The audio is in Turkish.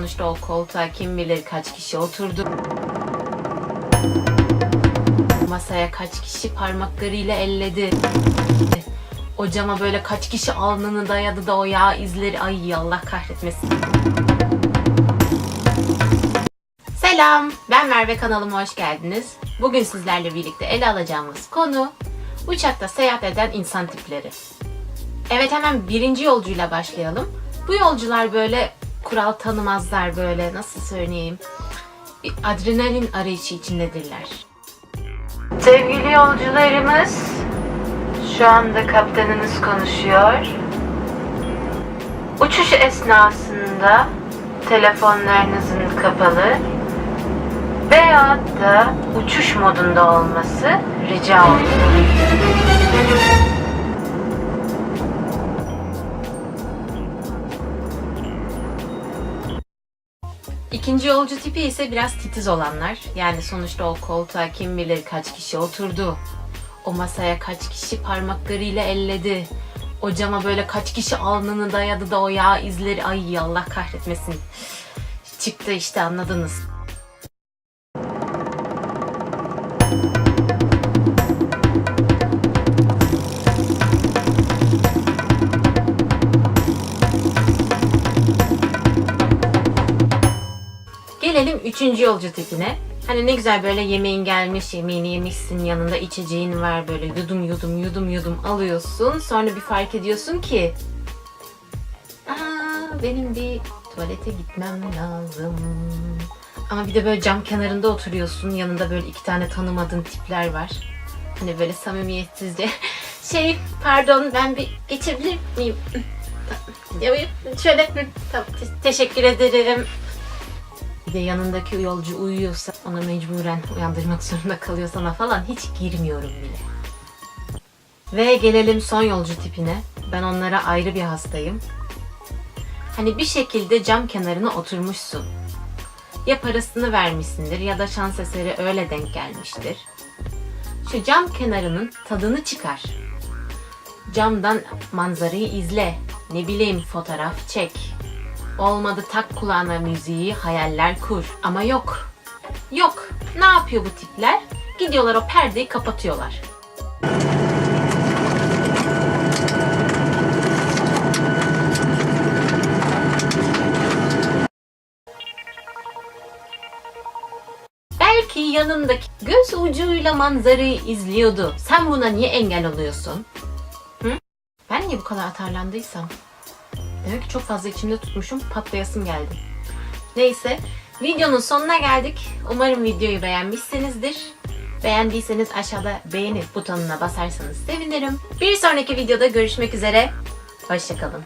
sonuçta o koltuğa kim bilir kaç kişi oturdu. Masaya kaç kişi parmaklarıyla elledi. O cama böyle kaç kişi alnını dayadı da o yağ izleri, ay Allah kahretmesin. Selam, ben Merve, kanalıma hoş geldiniz. Bugün sizlerle birlikte ele alacağımız konu uçakta seyahat eden insan tipleri. Evet, hemen birinci yolcuyla başlayalım. Bu yolcular böyle kural tanımazlar, böyle nasıl söyleyeyim, bir adrenalin arayışı içindedirler. Sevgili yolcularımız, şu anda kaptanınız konuşuyor. Uçuş esnasında telefonlarınızın kapalı veyahut da uçuş modunda olması rica olunur. İkinci yolcu tipi ise biraz titiz olanlar. Yani sonuçta o koltuğa kim bilir kaç kişi oturdu. O masaya kaç kişi parmaklarıyla elledi. O cama böyle kaç kişi alnını dayadı da o yağ izleri, ay Allah kahretmesin. Çıktı işte, anladınız. Gelelim üçüncü yolcu tipine. Hani ne güzel böyle yemeğin gelmiş, yemeğini yemişsin, yanında içeceğin var, böyle yudum alıyorsun. Sonra bir fark ediyorsun ki benim bir tuvalete gitmem lazım. Ama bir de böyle cam kenarında oturuyorsun, yanında böyle iki tane tanımadığın tipler var. Hani böyle samimiyetsizce pardon, ben bir geçebilir miyim? Şöyle, tamam, teşekkür ederim. Bir de yanındaki yolcu uyuyorsa, onu mecburen uyandırmak zorunda kalıyorsan falan hiç girmiyorum bile. Ve gelelim son yolcu tipine. Ben onlara ayrı bir hastayım. Hani bir şekilde cam kenarına oturmuşsun. Ya parasını vermişsindir ya da şans eseri öyle denk gelmiştir. Şu cam kenarının tadını çıkar. Camdan manzarayı izle. Ne bileyim, fotoğraf çek. Olmadı tak kulağına müziği, hayaller kur. Ama yok. Yok. Ne yapıyor bu tipler? Gidiyorlar, o perdeyi kapatıyorlar. Belki yanındaki göz ucuyla manzarayı izliyordu. Sen buna niye engel oluyorsun? Hı? Ben niye bu kadar atarlandıysam? Demek ki çok fazla içimde tutmuşum, patlayasım geldi. Neyse, videonun sonuna geldik. Umarım videoyu beğenmişsinizdir. Beğendiyseniz aşağıda beğeni butonuna basarsanız sevinirim. Bir sonraki videoda görüşmek üzere. Hoşça kalın.